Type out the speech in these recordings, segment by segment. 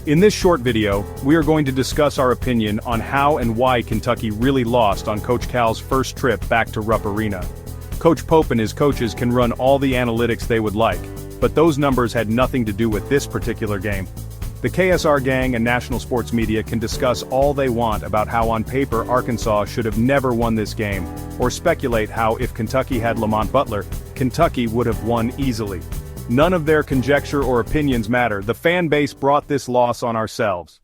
In this short video, we are going to discuss our opinion on how and why Kentucky really lost on Coach Cal's first trip back to Rupp Arena. Coach Pope and his coaches can run all the analytics they would like, but those numbers had nothing to do with this particular game. The KSR gang and national sports media can discuss all they want about how on paper Arkansas should have never won this game, or speculate how if Kentucky had Lamont Butler, Kentucky would have won easily. None of their conjecture or opinions matter. The fan base brought this loss on ourselves.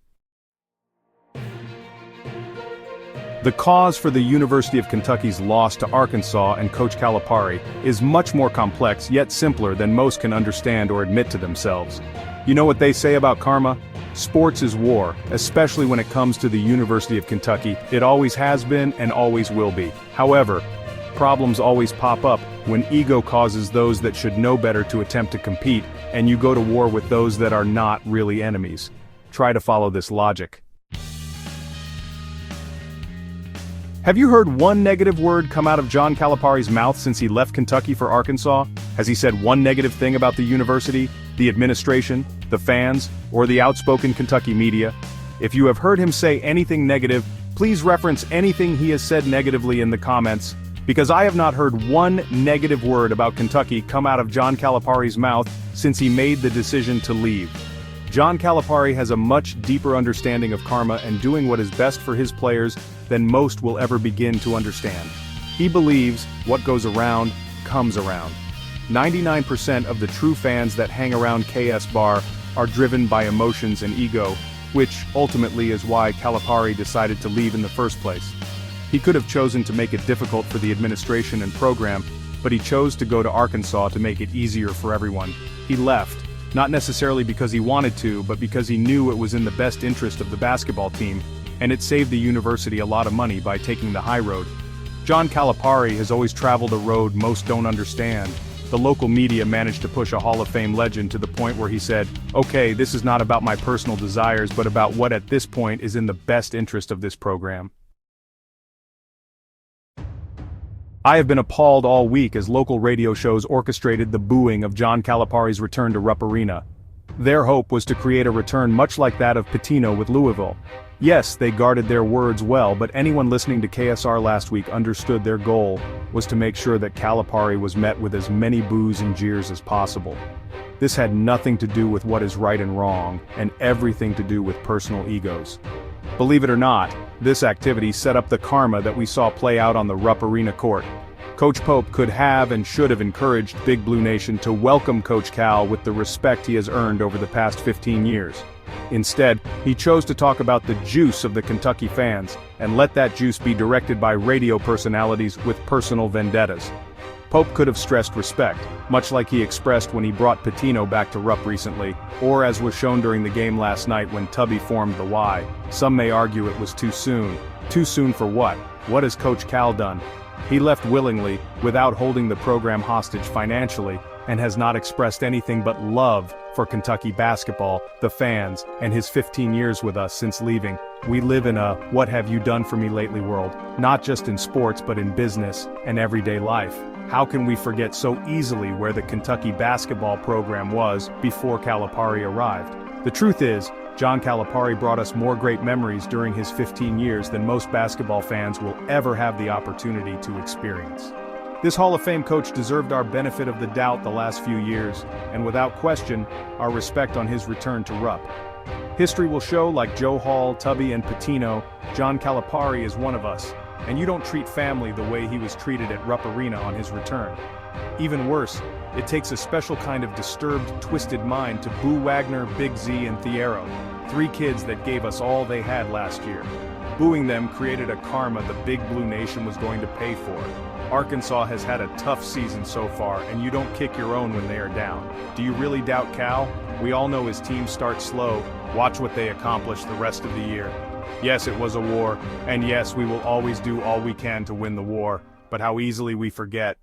The cause for the University of Kentucky's loss to Arkansas and Coach Calipari is much more complex yet simpler than most can understand or admit to themselves. You know what they say about karma? Sports is war, especially when it comes to the University of Kentucky. It always has been and always will be. However, problems always pop up when ego causes those that should know better to attempt to compete, and you go to war with those that are not really enemies. Try to follow this logic. Have you heard one negative word come out of John Calipari's mouth since he left Kentucky for Arkansas? Has he said one negative thing about the university, the administration, the fans, or the outspoken Kentucky media? If you have heard him say anything negative, please reference anything he has said negatively in the comments, because I have not heard one negative word about Kentucky come out of John Calipari's mouth since he made the decision to leave. John Calipari has a much deeper understanding of karma and doing what is best for his players than most will ever begin to understand. He believes what goes around comes around. 99% of the true fans that hang around KS Bar are driven by emotions and ego, which ultimately is why Calipari decided to leave in the first place. He could have chosen to make it difficult for the administration and program, but he chose to go to Arkansas to make it easier for everyone. He left, not necessarily because he wanted to, but because he knew it was in the best interest of the basketball team, and it saved the university a lot of money by taking the high road. John Calipari has always traveled a road most don't understand. The local media managed to push a Hall of Fame legend to the point where he said, "Okay, this is not about my personal desires, but about what at this point is in the best interest of this program." I have been appalled all week as local radio shows orchestrated the booing of John Calipari's return to Rupp Arena. Their hope was to create a return much like that of Pitino with Louisville. Yes, they guarded their words well, but anyone listening to KSR last week understood their goal was to make sure that Calipari was met with as many boos and jeers as possible. This had nothing to do with what is right and wrong, and everything to do with personal egos. Believe it or not, this activity set up the karma that we saw play out on the Rupp Arena court. Coach Pope could have and should have encouraged Big Blue Nation to welcome Coach Cal with the respect he has earned over the past 15 years. Instead, he chose to talk about the juice of the Kentucky fans, and let that juice be directed by radio personalities with personal vendettas. Pope could have stressed respect, much like he expressed when he brought Pitino back to Rupp recently, or as was shown during the game last night when Tubby formed the Y. Some may argue it was too soon. Too soon for what? What has Coach Cal done? He left willingly, without holding the program hostage financially, and has not expressed anything but love for Kentucky basketball, the fans, and his 15 years with us since leaving. We live in a "what have you done for me lately" world, not just in sports but in business and everyday life. How can we forget so easily where the Kentucky basketball program was before Calipari arrived? The truth is, John Calipari brought us more great memories during his 15 years than most basketball fans will ever have the opportunity to experience. This Hall of Fame coach deserved our benefit of the doubt the last few years, and without question, our respect on his return to Rupp. History will show, like Joe Hall, Tubby, and Pitino, John Calipari is one of us, and you don't treat family the way he was treated at Rupp Arena on his return. Even worse, it takes a special kind of disturbed, twisted mind to boo Wagner, Big Z, and Thiero, three kids that gave us all they had last year. Booing them created a karma the Big Blue Nation was going to pay for. Arkansas has had a tough season so far, and you don't kick your own when they are down. Do you really doubt Cal? We all know his team starts slow. Watch what they accomplish the rest of the year. Yes, it was a war, and yes, we will always do all we can to win the war, but how easily we forget.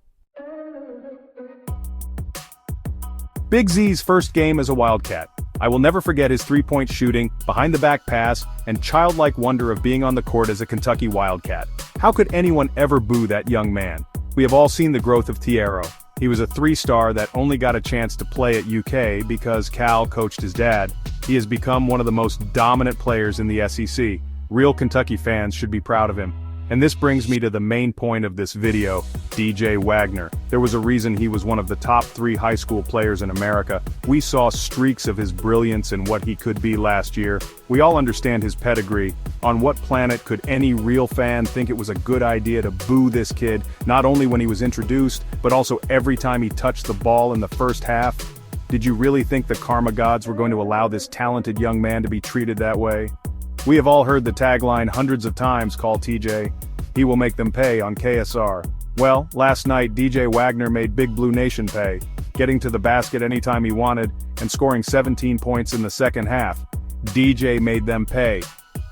Big Z's first game as a Wildcat. I will never forget his three-point shooting, behind-the-back pass, and childlike wonder of being on the court as a Kentucky Wildcat. How could anyone ever boo that young man? We have all seen the growth of Thiero. He was a three-star that only got a chance to play at UK because Cal coached his dad. He has become one of the most dominant players in the SEC. Real Kentucky fans should be proud of him. And this brings me to the main point of this video, DJ Wagner. There was a reason he was one of the top 3 high school players in America. We saw streaks of his brilliance and what he could be last year. We all understand his pedigree. On what planet could any real fan think it was a good idea to boo this kid, not only when he was introduced, but also every time he touched the ball in the first half? Did you really think the karma gods were going to allow this talented young man to be treated that way? We have all heard the tagline hundreds of times, call TJ. He will make them pay on KSR. Well, last night DJ Wagner made Big Blue Nation pay, getting to the basket anytime he wanted, and scoring 17 points in the second half. DJ made them pay.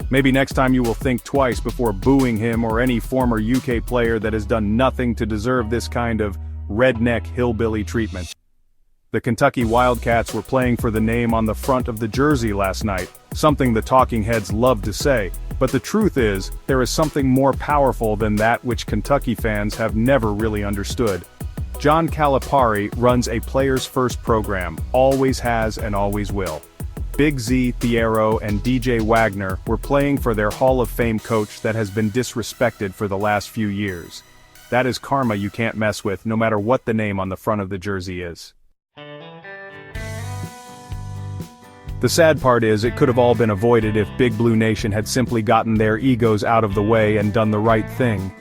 Maybe next time you will think twice before booing him or any former UK player that has done nothing to deserve this kind of redneck hillbilly treatment. The Kentucky Wildcats were playing for the name on the front of the jersey last night, something the talking heads love to say, but the truth is, there is something more powerful than that which Kentucky fans have never really understood. John Calipari runs a players-first program, always has and always will. Big Z, Thiero, and DJ Wagner were playing for their Hall of Fame coach that has been disrespected for the last few years. That is karma you can't mess with, no matter what the name on the front of the jersey is. The sad part is it could have all been avoided if Big Blue Nation had simply gotten their egos out of the way and done the right thing.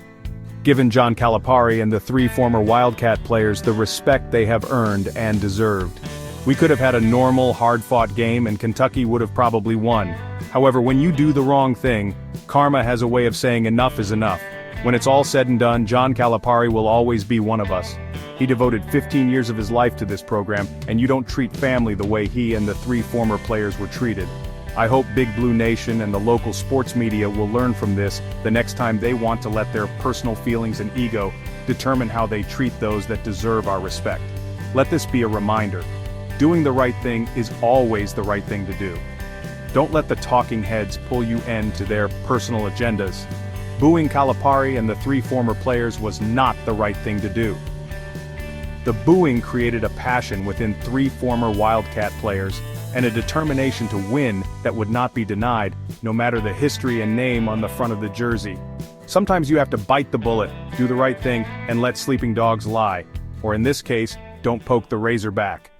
Given John Calipari and the 3 former Wildcat players the respect they have earned and deserved. We could have had a normal, hard-fought game and Kentucky would have probably won. However, when you do the wrong thing, karma has a way of saying enough is enough. When it's all said and done, John Calipari will always be one of us. He devoted 15 years of his life to this program, and you don't treat family the way he and the 3 former players were treated. I hope Big Blue Nation and the local sports media will learn from this the next time they want to let their personal feelings and ego determine how they treat those that deserve our respect. Let this be a reminder. Doing the right thing is always the right thing to do. Don't let the talking heads pull you into their personal agendas. Booing Calipari and the 3 former players was not the right thing to do. The booing created a passion within 3 former Wildcat players, and a determination to win that would not be denied, no matter the history and name on the front of the jersey. Sometimes you have to bite the bullet, do the right thing, and let sleeping dogs lie. Or in this case, don't poke the razor back.